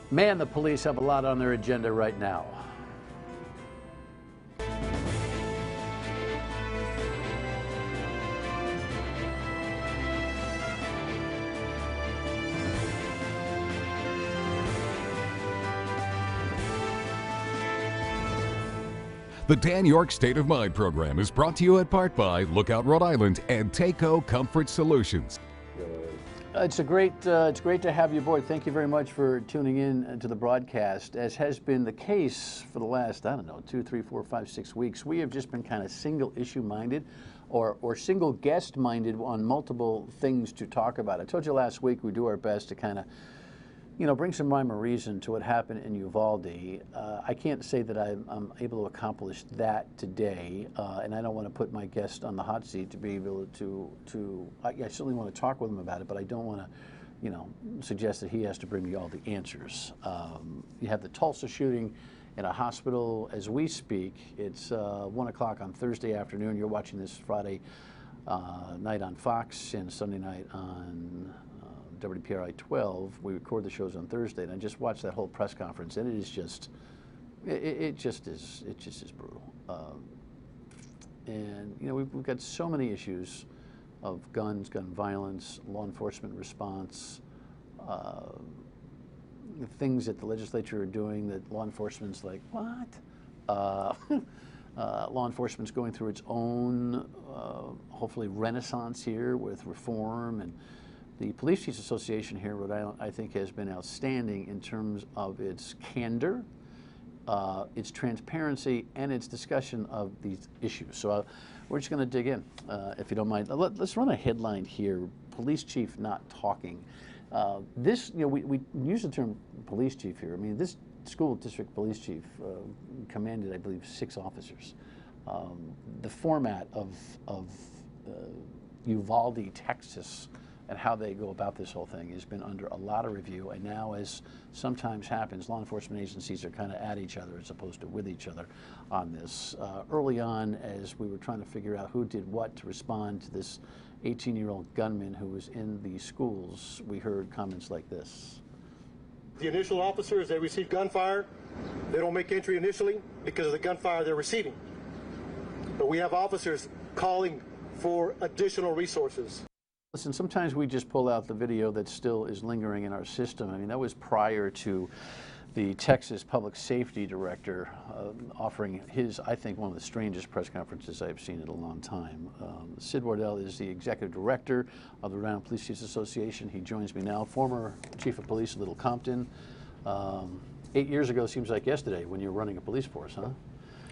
Man, the police have a lot on their agenda right now. The Dan Yorke State of Mind program is brought to you in part by Lookout Rhode Island and Taco Comfort Solutions. It's great to have you aboard. Thank you very much for tuning in to the broadcast. As has been the case for the last, I don't know, 2, 3, 4, 5, 6 weeks, we have just been kind of single issue minded or single guest minded on multiple things to talk about. I told you last week we do our best to kind of, bring some rhyme or reason to what happened in Uvalde. I can't say that I'm able to accomplish that today, and I don't want to put my guest on the hot seat to be able I certainly want to talk with him about it, but I don't want to, suggest that he has to bring me all the answers. You have the Tulsa shooting in a hospital as we speak. It's 1 o'clock on Thursday afternoon. You're watching this Friday night on Fox and Sunday night on WPRI 12. We record the shows on Thursday, and I just watched that whole press conference, and it is just, it just is brutal. And we've got so many issues of guns, gun violence, law enforcement response, things that the legislature are doing that law enforcement's like, what? Law enforcement's going through its own, hopefully, renaissance here with reform, and the Police Chiefs Association here in Rhode Island, I think, has been outstanding in terms of its candor, its transparency, and its discussion of these issues. So we're just going to dig in, if you don't mind. Let's run a headline here, Police Chief Not Talking. This, we use the term police chief here. I mean, this school district police chief commanded, I believe, 6 officers. The format of Uvalde, Texas, and how they go about this whole thing has been under a lot of review, and now, as sometimes happens, law enforcement agencies are kind of at each other as opposed to with each other on this. Early on, as we were trying to figure out who did what to respond to this 18-year-old gunman who was in the schools, we heard comments like this. The initial officers, they receive gunfire. They don't make entry initially because of the gunfire they're receiving. But we have officers calling for additional resources. Listen, sometimes we just pull out the video that still is lingering in our system. I mean, that was prior to the Texas Public Safety Director offering his, I think, one of the strangest press conferences I've seen in a long time. Sid Wardell is the Executive Director of the Rhode Island Police Association. He joins me now, former Chief of Police of Little Compton. 8 years ago seems like yesterday when you were running a police force, huh?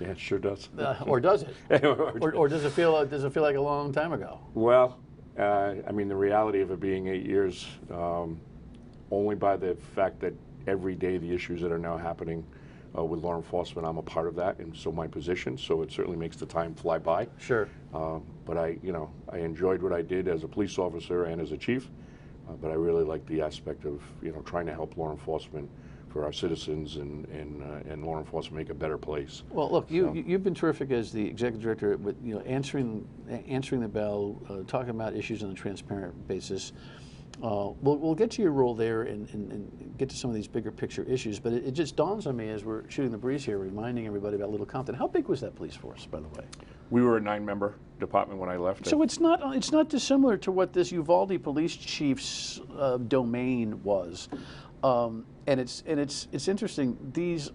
Yeah, it sure does. Or does it? or does it feel like a long time ago? Well, I mean, the reality of it being 8 years, only by the fact that every day the issues that are now happening with law enforcement, I'm a part of that, and so my position. So it certainly makes the time fly by. Sure. But I enjoyed what I did as a police officer and as a chief. But I really like the aspect of trying to help law enforcement for our citizens and law enforcement make a better place. Well, look, you've been terrific as the executive director with answering the bell, talking about issues on a transparent basis. We'll get to your role there and get to some of these bigger picture issues, but it just dawns on me as we're shooting the breeze here, reminding everybody about Little Compton. How big was that police force, by the way? We were a 9-member department when I left. So it's not dissimilar to what this Uvalde police chief's domain was. And it's interesting, these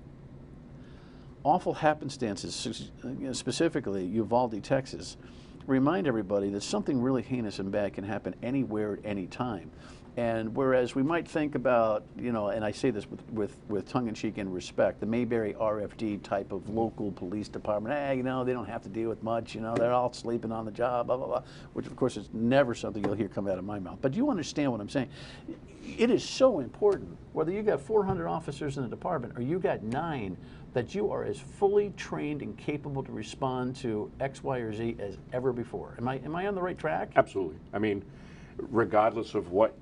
awful happenstances, specifically Uvalde, Texas, remind everybody that something really heinous and bad can happen anywhere at any time. And whereas we might think about, and I say this with tongue-in-cheek and respect, the Mayberry RFD type of local police department, they don't have to deal with much, they're all sleeping on the job, blah, blah, blah, which of course is never something you'll hear come out of my mouth. But you understand what I'm saying. It is so important, whether you got 400 officers in a department or you got 9, that you are as fully trained and capable to respond to X, Y, or Z as ever before. Am I on the right track? Absolutely. I mean, regardless of what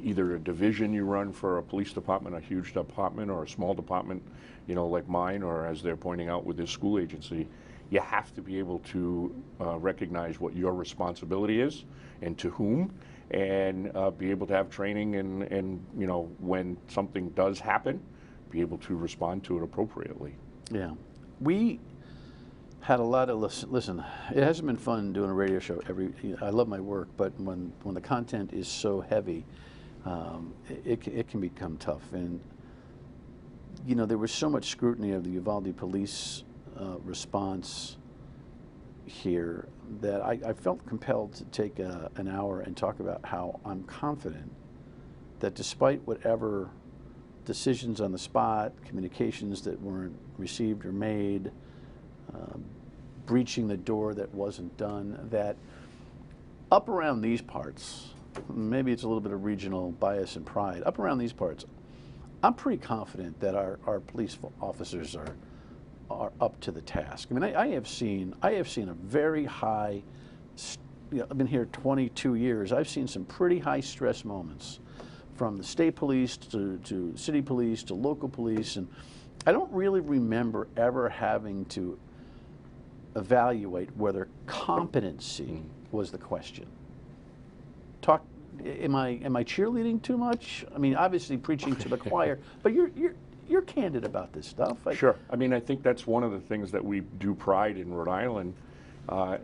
either a division you run for a police department, a huge department, or a small department, like mine, or as they're pointing out with this school agency, you have to be able to recognize what your responsibility is and to whom, and be able to have training and when something does happen, be able to respond to it appropriately. Yeah. We had a lot of, listen, it hasn't been fun doing a radio show I love my work, but when the content is so heavy, it can become tough. And, you know, there was so much scrutiny of the Uvalde police response here that I felt compelled to take an hour and talk about how I'm confident that despite whatever decisions on the spot, communications that weren't received or made, breaching the door that wasn't done, that up around these parts, maybe it's a little bit of regional bias and pride, up around these parts, I'm pretty confident that our police officers are up to the task. I mean, I have seen a very high, you know, I've been here 22 years, I've seen some pretty high stress moments from the state police to city police to local police, and I don't really remember ever having to evaluate whether competency was the question. Am I cheerleading too much? I mean, obviously preaching to the choir, but you're candid about this stuff. Sure. I mean, I think that's one of the things that we do pride in Rhode Island,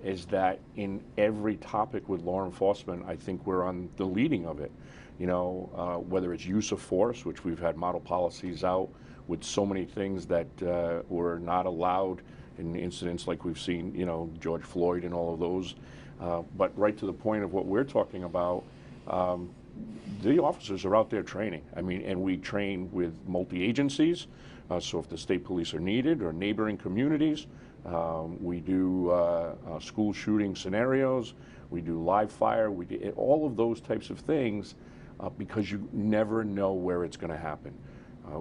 is that in every topic with law enforcement, I think we're on the leading of it. You know, whether it's use of force, which we've had model policies out with so many things that were not allowed in incidents like we've seen, you know, George Floyd and all of those. But right to the point of what we're talking about, the officers are out there training. I mean, and we train with multi-agencies. So if the state police are needed or neighboring communities, we do school shooting scenarios, we do live fire, we do all of those types of things because you never know where it's going to happen.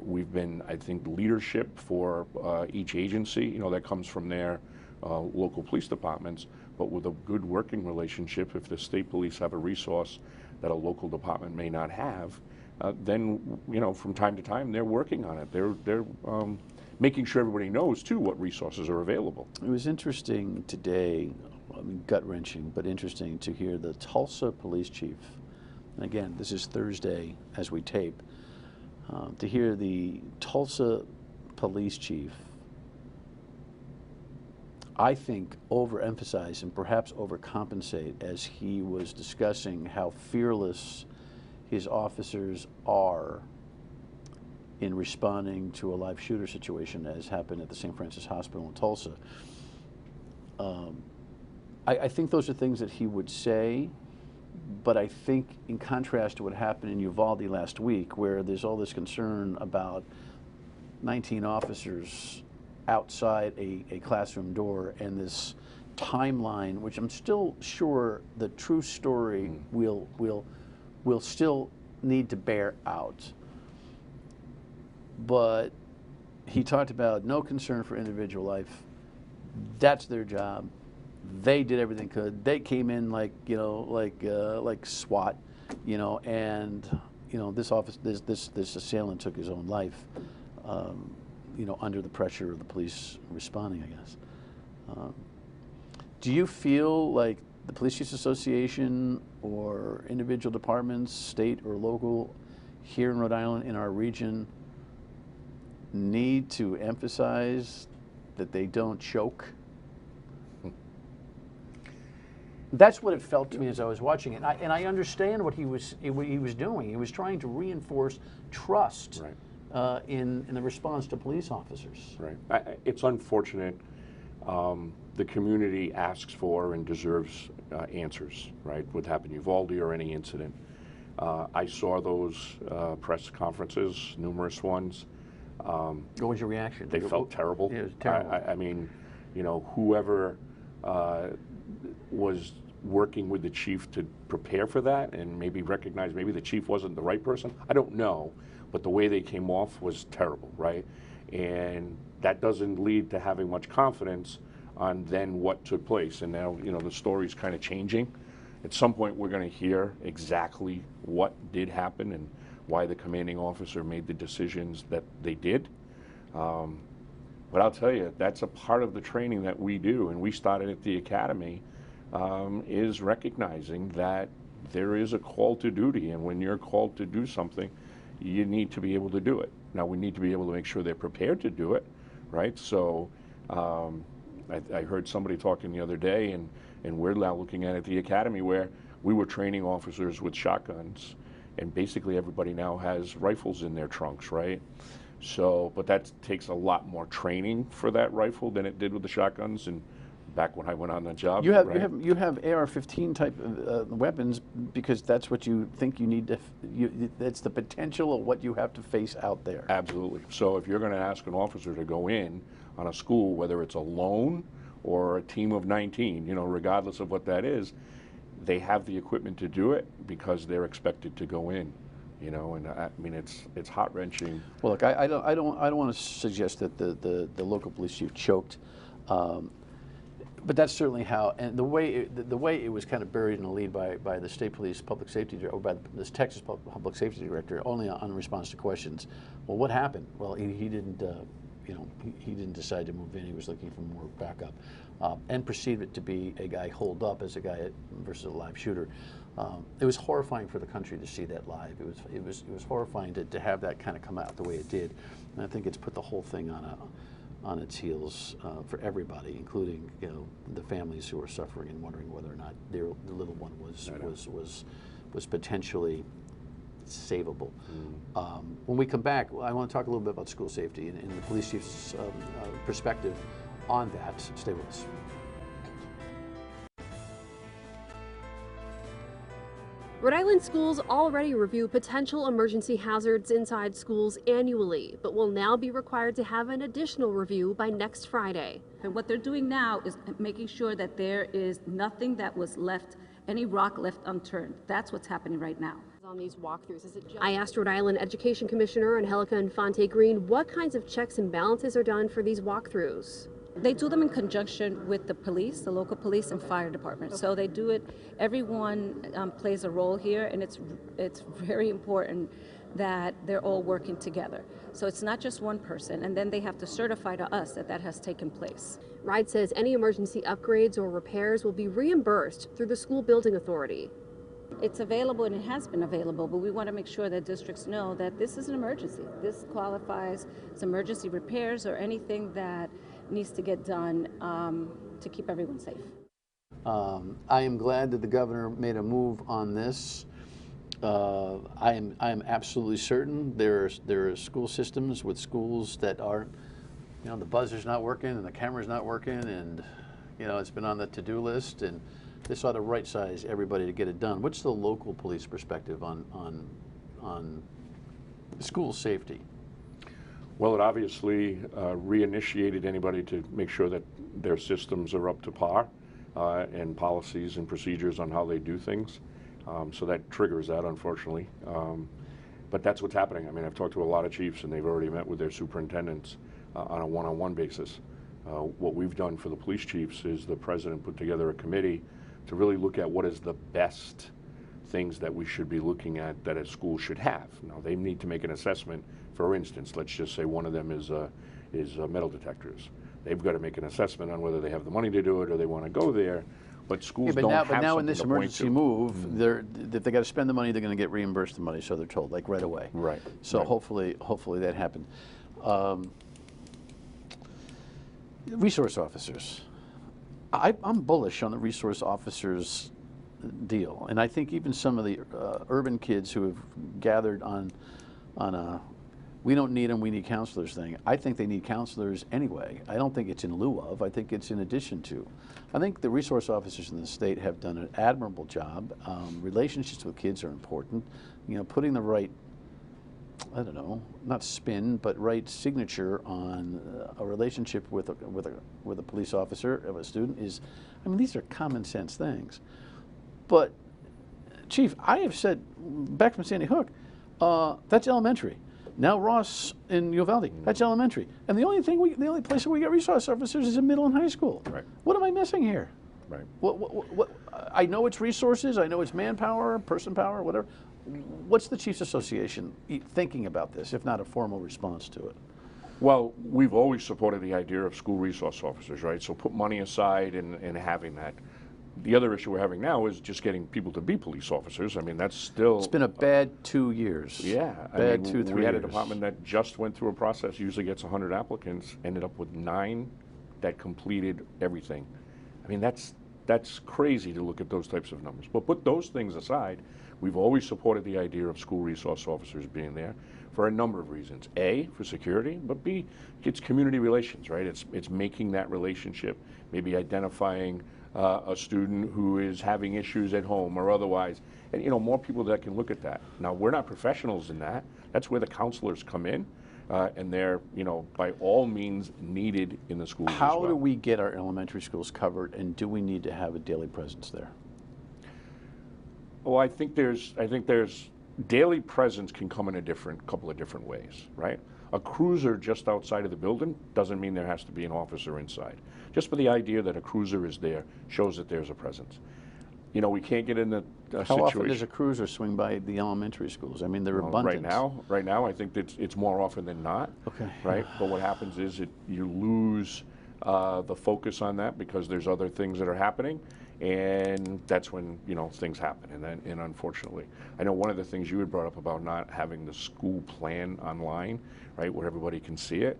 We've been, I think, leadership for each agency, you know, that comes from their local police departments, but with a good working relationship, if the state police have a resource that a local department may not have, then, you know, from time to time, they're working on it. They're making sure everybody knows, too, what resources are available. It was interesting today, I mean, gut-wrenching, but interesting to hear the Tulsa police chief, and again, this is Thursday as we tape, to hear the Tulsa police chief, I think, overemphasize and perhaps overcompensate as he was discussing how fearless his officers are in responding to a live shooter situation as happened at the St. Francis Hospital in Tulsa. I think those are things that he would say, but I think in contrast to what happened in Uvalde last week, where there's all this concern about 19 officers outside a classroom door and this timeline, which I'm still sure the true story will still need to bear out. But he talked about no concern for individual life. That's their job. They did everything they could. They came in like, you know, like SWAT, you know, and, you know, this assailant took his own life, you know, under the pressure of the police responding, I guess. Do you feel like the Police Association or individual departments, state or local, here in Rhode Island, in our region, need to emphasize that they don't choke? That's what it felt to me as I was watching it, and I understand what he was doing. He was trying to reinforce trust, right, in the response to police officers. Right. It's unfortunate. The community asks for and deserves answers. Right. What happened in Uvalde or any incident. I saw those press conferences, numerous ones. What was your reaction? They felt terrible. Yeah, it was terrible. I mean, you know, whoever was working with the chief to prepare for that and maybe recognize maybe the chief wasn't the right person. I don't know, but the way they came off was terrible, right? And that doesn't lead to having much confidence on then what took place. And now, you know, the story's kind of changing. At some point, we're going to hear exactly what did happen and why the commanding officer made the decisions that they did. But I'll tell you, that's a part of the training that we do, and we started at the academy, is recognizing that there is a call to duty, and when you're called to do something, you need to be able to do it. Now we need to be able to make sure they're prepared to do it, right? So I heard somebody talking the other day, and we're now looking at the academy where we were training officers with shotguns, and basically everybody now has rifles in their trunks, right? So, but that takes a lot more training for that rifle than it did with the shotguns. And back when I went on the job, you have right? you have AR-15 type of weapons because that's what you think you need to. That's the potential of what you have to face out there. Absolutely. So if you're going to ask an officer to go in on a school, whether it's alone or a team of 19, you know, regardless of what that is, they have the equipment to do it because they're expected to go in. You know, and I mean, it's heart wrenching. Well, look, I don't want to suggest that the local police chief choked, but that's certainly how. And the way it was kind of buried in the lead by the state police public safety or by this Texas public safety director, only on response to questions. Well, what happened? Well, he didn't. You know, he didn't decide to move in. He was looking for more backup, and perceived it to be a guy holed up as a guy versus a live shooter. It was horrifying for the country to see that live. It was horrifying to have that kind of come out the way it did, and I think it's put the whole thing on its heels for everybody, including, you know, the families who are suffering and wondering whether or not their little one was potentially savable. When we come back, I want to talk a little bit about school safety and the police chief's perspective on that. Stay with us. Rhode Island schools already review potential emergency hazards inside schools annually, but will now be required to have an additional review by next Friday. And what they're doing now is making sure that there is nothing that was left, any rock left unturned. That's what's happening right now. On these walkthroughs, I asked Rhode Island Education Commissioner Angelica Infante Green what kinds of checks and balances are done for these walkthroughs. They do them in conjunction with the police, the local police and fire department. So they do it, everyone plays a role here, and it's very important that they're all working together. So it's not just one person, and then they have to certify to us that that has taken place. RIDE says any emergency upgrades or repairs will be reimbursed through the school building authority. It's available and it has been available, but we want to make sure that districts know that this is an emergency. This qualifies as emergency repairs or anything that needs to get done to keep everyone safe. I am glad that the governor made a move on this. I am absolutely certain there are school systems with schools that are, you know, the buzzer's not working and the camera's not working, and, you know, it's been on the to-do list, and this ought to right-size everybody to get it done. What's the local police perspective on school safety? Well, it obviously reinitiated anybody to make sure that their systems are up to par and policies and procedures on how they do things. So that triggers that, unfortunately. But that's what's happening. I mean, I've talked to a lot of chiefs, and they've already met with their superintendents on a one-on-one basis. What we've done for the police chiefs is the president put together a committee to really look at what is the best things that we should be looking at that a school should have. Now, they need to make an assessment. For instance, let's just say one of them is metal detectors. They've got to make an assessment on whether they have the money to do it or they want to go there. But schools don't have but now in something this to point emergency to. move, if they got to spend the money, they're going to get reimbursed the money, so they're told, like right away. Right. So right. hopefully that happened. Resource officers. I'm bullish on the resource officers deal, and I think even some of the urban kids who have gathered on a we don't need them, we need counselors thing. I think they need counselors anyway. I don't think it's in lieu of, I think it's in addition to. I think the resource officers in the state have done an admirable job. Relationships with kids are important. You know, putting the right, I don't know, not spin, but right signature on a relationship with a police officer, of a student is, I mean, these are common sense things. But, Chief, I have said, back from Sandy Hook, that's elementary. Now Ross in Uvalde, that's elementary. And the only place where we get resource officers is in middle and high school. Right. What am I missing here? Right. What, I know it's resources, I know it's manpower, person power, whatever. What's the Chiefs Association thinking about this, if not a formal response to it? Well, we've always supported the idea of school resource officers, right? So put money aside and having that. the other issue we're having now is just getting people to be police officers. I mean, that's still... It's been a bad 2 years. Yeah. Bad I mean, 2, 3 we had a years. department that just went through a process, usually gets 100 applicants, ended up with 9 that completed everything. I mean, that's crazy to look at those types of numbers. But put those things aside, we've always supported the idea of school resource officers being there for a number of reasons. A, for security, but B, it's community relations, right? It's making that relationship, maybe identifying a student who is having issues at home or otherwise, and more people that can look at that. Now, we're not professionals in that. That's where the counselors come in, and they're, by all means needed in the schools as well. How do we get our elementary schools covered, and do we need to have a daily presence there? Well, I think there's daily presence can come in a couple of different ways, right? A cruiser just outside of the building doesn't mean there has to be an officer inside. Just for the idea that a cruiser is there shows that there's a presence. We can't get in the situation. How often does a cruiser swing by the elementary schools? I mean, they're abundant. Right now, I think it's more often than not. Okay. Right, but what happens is you lose the focus on that because there's other things that are happening, and that's when things happen. And unfortunately, I know one of the things you had brought up about not having the school plan online, right, where everybody can see it.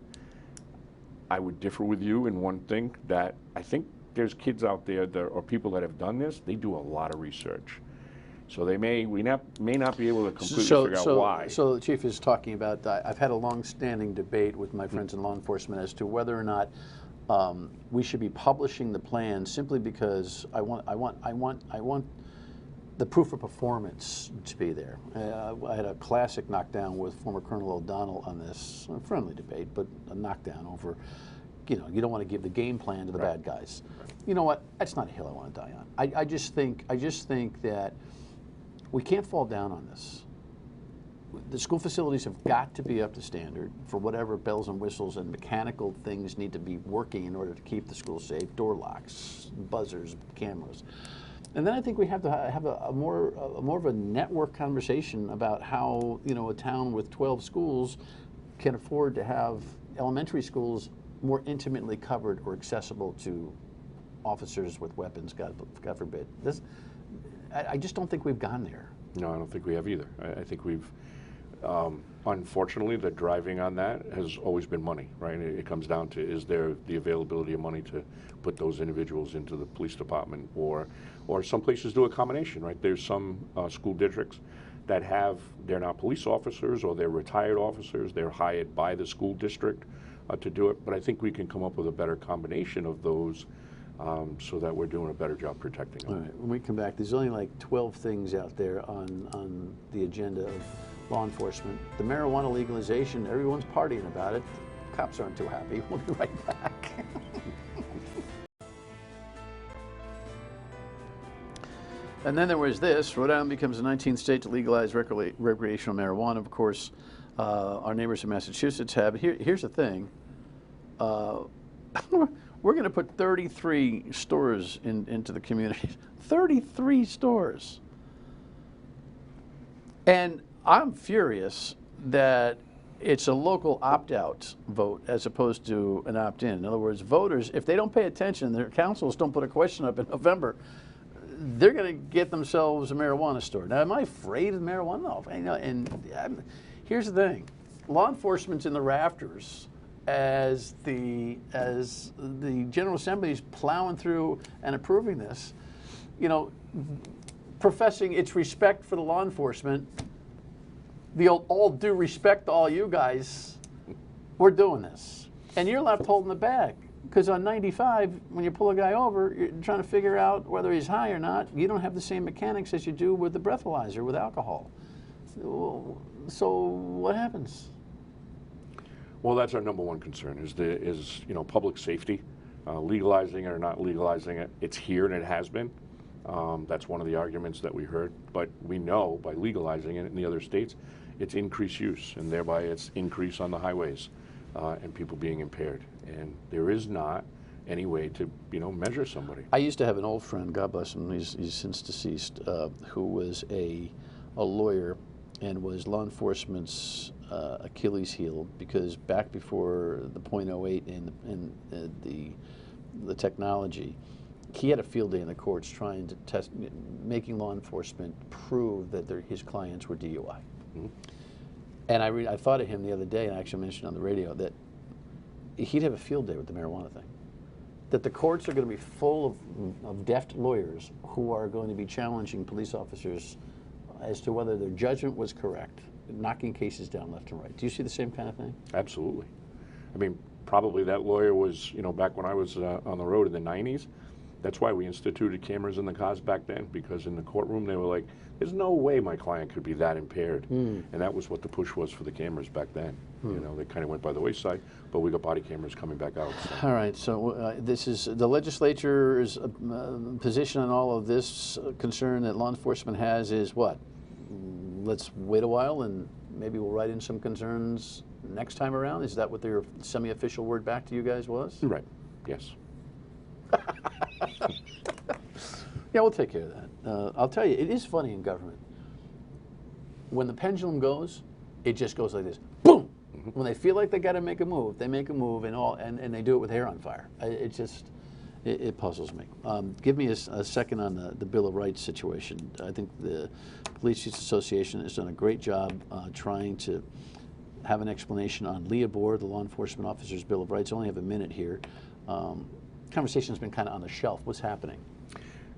I would differ with you in one thing, that I think there's kids out there or people that have done this. They do a lot of research, so they may not be able to completely figure out why. So the chief is talking about. I've had a long-standing debate with my friends in law enforcement as to whether or not we should be publishing the plan, simply because I want the proof of performance to be there. I had a classic knockdown with former Colonel O'Donnell on this, a friendly debate, but a knockdown over, you don't want to give the game plan to the bad guys. You know what? That's not a hill I want to die on. I just think that we can't fall down on this. The school facilities have got to be up to standard for whatever bells and whistles and mechanical things need to be working in order to keep the school safe. Door locks, buzzers, cameras. And then I think we have to have a more of a network conversation about how a town with 12 schools can afford to have elementary schools more intimately covered or accessible to officers with weapons. God forbid. I just don't think we've gone there. No, I don't think we have either. I think we've. Unfortunately, the driving on that has always been money, right? It comes down to, is there the availability of money to put those individuals into the police department, or some places do a combination, right? There's some school districts that they're not police officers, or they're retired officers. They're hired by the school district to do it. But I think we can come up with a better combination of those so that we're doing a better job protecting them. All right, when we come back, there's only like 12 things out there on the agenda of law enforcement. The marijuana legalization, everyone's partying about it. Cops aren't too happy. We'll be right back. And then there was this. Rhode Island becomes the 19th state to legalize recreational marijuana. Of course, our neighbors in Massachusetts have. Here's the thing. We're going to put 33 stores into the community. 33 stores. And I'm furious that it's a local opt-out vote as opposed to an opt-in. In other words, voters, if they don't pay attention, their councils don't put a question up in November, they're going to get themselves a marijuana store. Now, am I afraid of marijuana? No. Here's the thing. Law enforcement's in the rafters as the General Assembly's plowing through and approving this, professing its respect for the law enforcement. The all due respect to all you guys, we're doing this. And you're left holding the bag. Because on 95, when you pull a guy over, you're trying to figure out whether he's high or not. You don't have the same mechanics as you do with the breathalyzer, with alcohol. So what happens? Well, that's our number one concern is public safety. Legalizing it or not legalizing it, it's here and it has been. That's one of the arguments that we heard. But we know by legalizing it in the other states, it's increased use, and thereby it's increase on the highways and people being impaired. And there is not any way to measure somebody. I used to have an old friend, God bless him, he's since deceased, who was a lawyer and was law enforcement's Achilles heel, because back before the .08 and the technology, he had a field day in the courts trying to test, making law enforcement prove that his clients were DUI. Mm-hmm. And I thought of him the other day, and I actually mentioned on the radio that he'd have a field day with the marijuana thing. That the courts are going to be full of deft lawyers who are going to be challenging police officers as to whether their judgment was correct, knocking cases down left and right. Do you see the same kind of thing? Absolutely. I mean, probably that lawyer was, you know, back when I was on the road in the 90s. That's why we instituted cameras in the cars back then, because in the courtroom they were like, there's no way my client could be that impaired. And that was what the push was for the cameras back then. You know, they kind of went by the wayside, but we got body cameras coming back out. So. All right, so this is the legislature's position on all of this concern that law enforcement has is what? Let's wait a while and maybe we'll write in some concerns next time around? Is that what their semi-official word back to you guys was? Right, yes. Yeah, we'll take care of that. I'll tell you, it is funny in government. When the pendulum goes, it just goes like this, boom! Mm-hmm. When they feel like they got to make a move, they make a move, and they do it with hair on fire. It puzzles me. Give me a second on the Bill of Rights situation. I think the Police Association has done a great job trying to have an explanation on Leah Board, the law enforcement officer's Bill of Rights. I only have a minute here. Conversation's been kind of on the shelf. What's happening?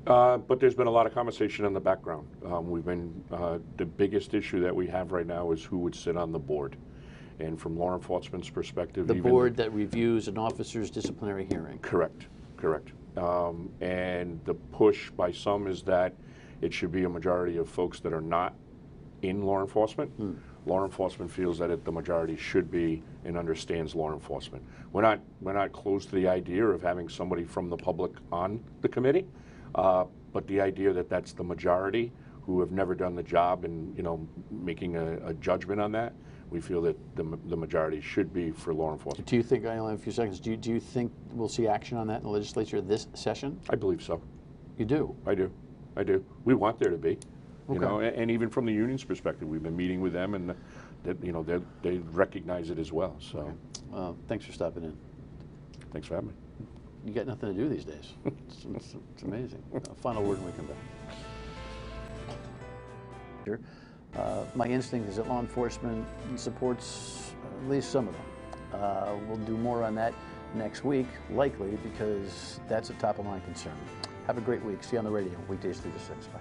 But there's been a lot of conversation in the background. The biggest issue that we have right now is who would sit on the board. And from law enforcement's perspective, the board that reviews an officer's disciplinary hearing. Correct. And the push by some is that it should be a majority of folks that are not in law enforcement. Law enforcement feels that the majority should be and understands law enforcement. We're not close to the idea of having somebody from the public on the committee, but the idea that that's the majority who have never done the job and, you know, making a judgment on that, we feel that the majority should be for law enforcement. Do you think, I only have a few seconds, do you think we'll see action on that in the legislature this session? I believe so. You do? I do. We want there to be. Okay. You know, and even from the union's perspective, we've been meeting with them, and they recognize it as well. So, okay. Thanks for stopping in. Thanks for having me. You got nothing to do these days. It's amazing. Final word when we come back. My instinct is that law enforcement supports at least some of them. We'll do more on that next week, likely, because that's a top of mind concern. Have a great week. See you on the radio, weekdays 3 to 6. Bye.